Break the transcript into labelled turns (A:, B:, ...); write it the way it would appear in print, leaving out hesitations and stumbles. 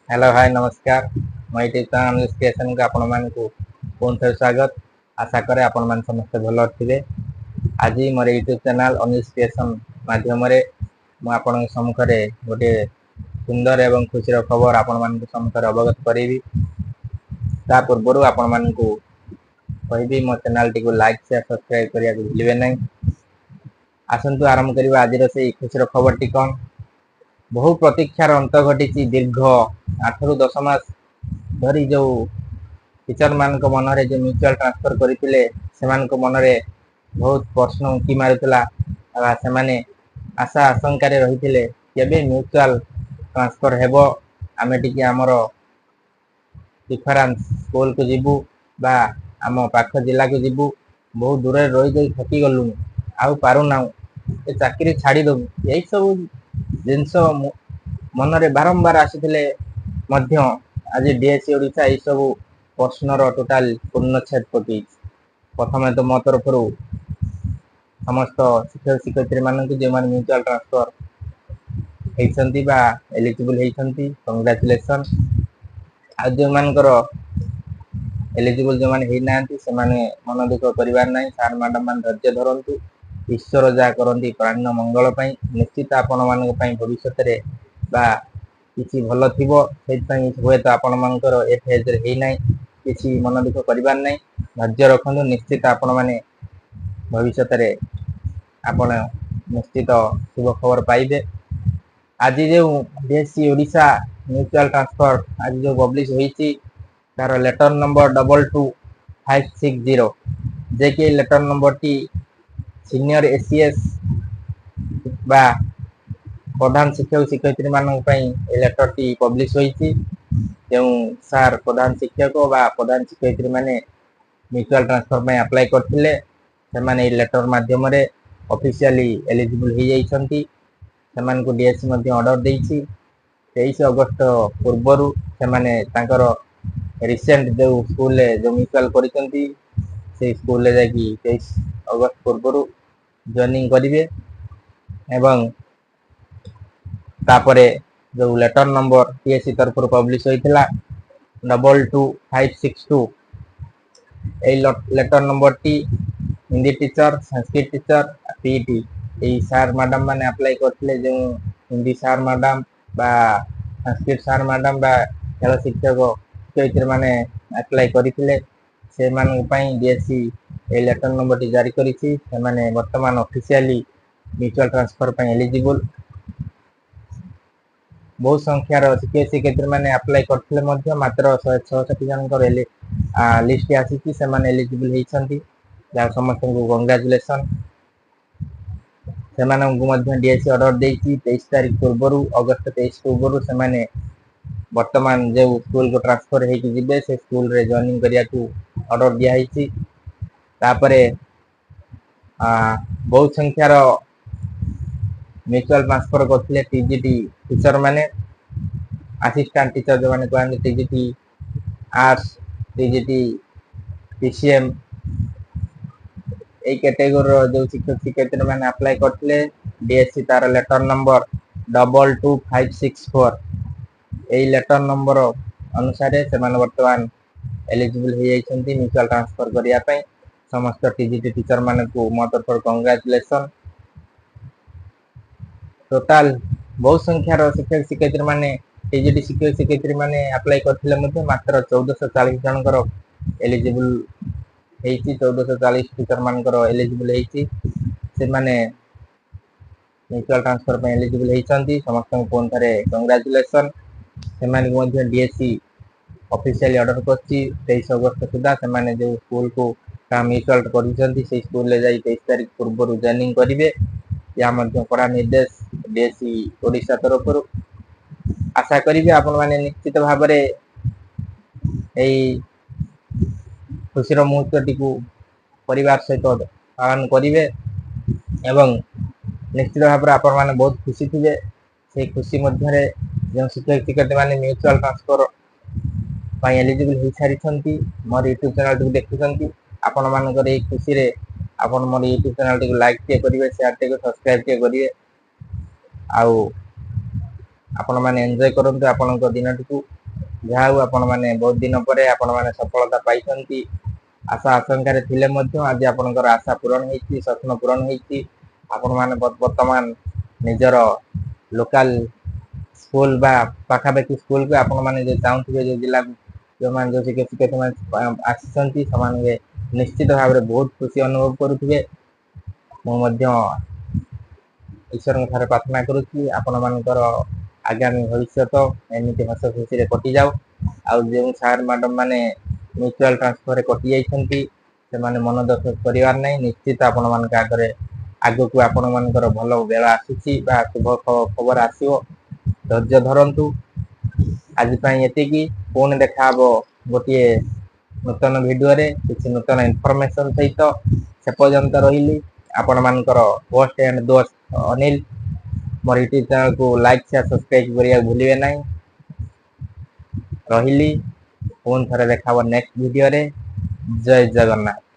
A: Hello hi नमस्कार मैं YouTube channel creation को आपण मानकु पुनः थे स्वागत। आशा करे आपण मान समस्त भल थे। आज मोर यूट्यूब चैनल अनिल क्रिएशन माध्यम मु आपण सम्मुख में गोटे सुंदर एवं खुशी खबर आपण मान सम्मुख अवगत करी। ता पूर्व आपण मानकु कहबी मो चैनल टी को लाइक शेयर सब्सक्राइब करिया भूलिबे नहीं। आसंतु आरंभ करबा आज से खुशी खबर टी कौन। बहु प्रतीक्षार अंत घटी दीर्घ 8 ରୁ 10 मास धरी जो टीचर मान मन जो म्यूचुअल ट्रांसफर करते से मन में बहुत प्रश्न उंकी मारुला। से माने आशा आशंक रही केबे म्यूचुअल ट्रांसफर हेबो आमे टिके आमर डिफरेंस स्कूल को जीवु बा आम पाख जिला को जीवु। बहुत दूर रही गई थकी गलु आउ पारुना ए चाकरी छाड़ी दबु यही सब जिनस मन रे बारंबार आसीथिले मध्य आज डीएससी ओडिशा यही सब प्रश्नर टोटाल पूर्णच्छेद पकई। प्रथम तो मो तरफ समस्त शिक्षक शिक्षयित्री मानक जो मैंने म्यूचुअल ट्रांसफर होती बा एलिजिबल होती कंग्रेचुलेसन। आज जो मानकर एलिजिबल जो मैंने ना से मन दुख करार ना। सार मैडम मान धैर्य धरतु ईश्वर जहाँ करती प्राण मंगल निश्चित आपण मान भविष्य बा किसी भल थी हे तो आपण मानकर ए फेज रे ना किसी मन दुख करार ना। धैर्य रखु निश्चित आपण मैंने भविष्य आपण निश्चित शुभ खबर पाइबे। आज जो डीएससी ओडिशा म्यूचुअल ट्रांसफर आज जो पब्लिश होती तार लेटर नंबर 22560 जे कि लेटर नंबर टी सीनियर एसीएस बा प्रधान शिक्षक शिक्षयित्री मानक लेटर टी पब्लिश होती। जो सार प्रधान शिक्षक बा प्रधान शिक्षयित्री माने म्यूचुअल ट्रांसफर में अप्लाई करथिले से लेटर माध्यम ऑफिशियली एलिजिबल हो जाइछंती। सेमान को डीएससी मध्ये ऑर्डर देइछि 23 अगस्त पूर्व से रिसेंट जो स्कूल जो म्यूचुअल करिसंती से स्कूल जाकि 23 अगस्त पूर्व जॉइनिंग करिवे। एवं तापरे जो लेटर नंबर टीएससी तरफ पब्लिश होइथिला 22562 ए लेटर नंबर टी Hindi teacher Sanskrit teacher PT यही सार मैडम मैंने अप्लाई करते जो हिंदी सार मैडम बा संस्कृत सार मैडम बा खेल शिक्षक शिक्षयित्री मैंने अप्लाई करते से डीएससी ए लेटर नंबर टी जारी करिछि। से वर्तमान ऑफिशियली म्यूचुअल ट्रांसफर पर एलिजिबल। बहुत संख्यार शिक्षक शिक्षयित्री मैंने अप्लाई करते मात्र 166 जन लिस्ट आसी एलिजिबल होती समस्त को कंग्रेचुलेसन। से डीएससी ऑर्डर देती 23 तारीख पूर्व अगस्त 23 पूर्व से वर्तमान जो स्कूल को ट्रांसफर होते से स्कूल रे जॉइनिंग करिया ऑर्डर दिखाई। तापरे बहुत संख्यार म्यूचुअल ट्रांसफर करते टीजीटी टीचर माने असिस्टेंट टीचर जो मैंने कहते टीजीटी आर्ट्स टीजीटी पीसीएम एक कैटेगोरी जो शिक्षक शिक्षयित्री मैंने अप्लाई करते डीएससी तार लेटर नंबर 22564 यही लेटर नंबर अनुसार से वर्तमान एलिजिबल हो जाती म्यूचुअल ट्रांसफर करने। समस्त टीजीटी टीचर मान को मो तरफ कंग्रेचुलेसन। टोटाल बहुत संख्यार शिक्षक शिक्षयित्री मैंने टीजीटी शिक्षक शिक्षयित्री मैंने अप्लाई करते मात्र 1440 जनकर एलिजिबल होती 1440 टीचर मानकर एलिजिबल होती से माने म्यूचुअल ट्रांसफर पे एलिजिबल होती समस्त को पुनः थे कंग्रेचुलेसन। से डीएससी ऑफिशियली ऑर्डर कर 23 अगस्त सुधा से जो स्कूल को म्यूचुअल कर स्कूल ले जाई 23 तारीख पूर्व जॉइनिंग करेंगे। या कड़ा निर्देश डीएससी ओडिशा तरफ आशा करी आपण मैंने निश्चित भाव खुशीर मुहूर्त टी परिवार सहित पालन करेंगे। एवं निश्चित भाव आपण मैंने बहुत खुशी थे से खुशी मध्य जो शिक्षक शिक्षयित्री मैंने म्यूचुअल ट्रांसफर एलिजिबल हो सारी मोर यूट्यूब चैनल टी देखुं। आपण मानकर ये खुशी रे आपण मोर यूट्यूब चैनल टी लाइक करेंगे शेयर टी सब्सक्राइब करेंगे। आपण मैंने एंजॉय करते आपण दिन टी ଯାହା ହଉ ଆପଣ ମାନେ ବହୁତ ଦିନ ପରେ ଆପଣ ମାନେ ସଫଳତା ପାଇଛନ୍ତି। ଆଶା ଆଶଙ୍କାରେ ଥିଲେ ମଧ୍ୟ ଆଜି ଆପଣଙ୍କର ଆଶା ପୂରଣ ହେଇଛି, ସ୍ୱପ୍ନ ପୂରଣ ହେଇଛି। ଆପଣ ମାନେ ବର୍ତ୍ତମାନ ନିଜର ଲୋକାଲ ସ୍କୁଲ ବା ପାଖାପାଖି ସ୍କୁଲକୁ ଆପଣ ମାନେ ଯୋଉ ଚାହୁଁଥିବେ ଯୋଉ ଜିଲ୍ଲାକୁ ଯୋଉମାନେ ଯୋଉ ଶିକ୍ଷକ ଆସିଛନ୍ତି ସେମାନେ ନିଶ୍ଚିତ ଭାବରେ ବହୁତ ଖୁସି ଅନୁଭବ କରୁଥିବେ। ମୁଁ ମଧ୍ୟ ଈଶ୍ୱରଙ୍କ ଠାରେ ପ୍ରାର୍ଥନା କରୁଛି ଆପଣ ମାନଙ୍କର ଆଗାମୀ ଭବିଷ୍ୟତ ଏମିତି ହସ ଖୁସିରେ କଟିଯାଉ। ଆଉ ଯେଉଁ ସାର୍ ମ୍ୟାଡମ ମାନେ ମ୍ୟୁଚୁଆଲ ଟ୍ରାନ୍ସଫରରେ କଟି ଯାଇଛନ୍ତି ସେମାନେ ମନ ଦୁଃଖ କରିବାର ନାହିଁ। ନିଶ୍ଚିତ ଆପଣ ମାନଙ୍କ ଆଗରେ ଆଗକୁ ଆପଣ ମାନଙ୍କର ଭଲ ବେଳ ଆସୁଛି ବା ଶୁଭ ଖବର ଆସିବ। ଧୈର୍ଯ୍ୟ ଧରନ୍ତୁ। ଆଜି ପାଇଁ ଏତିକି, ପୁଣି ଦେଖାହବ ଗୋଟିଏ ନୂତନ ଭିଡିଓରେ କିଛି ନୂତନ ଇନଫରମେସନ ସହିତ। ସେ ପର୍ଯ୍ୟନ୍ତ ରହିଲି ଆପଣ ମାନଙ୍କର ହୋଷ୍ଟ ଏଣ୍ଡ ଦୋସ୍ତ ଅନିଲ। ମୋର ୟୁଟ୍ୟୁବ ଚ୍ୟାନେଲକୁ ଲାଇକ୍ ସେୟାର ସବସ୍କ୍ରାଇବ କରିବାକୁ ଭୁଲିବେ ନାହିଁ। ରହିଲି, ପୁଣି ଥରେ ଦେଖା ହବ ନେକ୍ସଟ ଭିଡିଓରେ। ଜୟ ଜଗନ୍ନାଥ।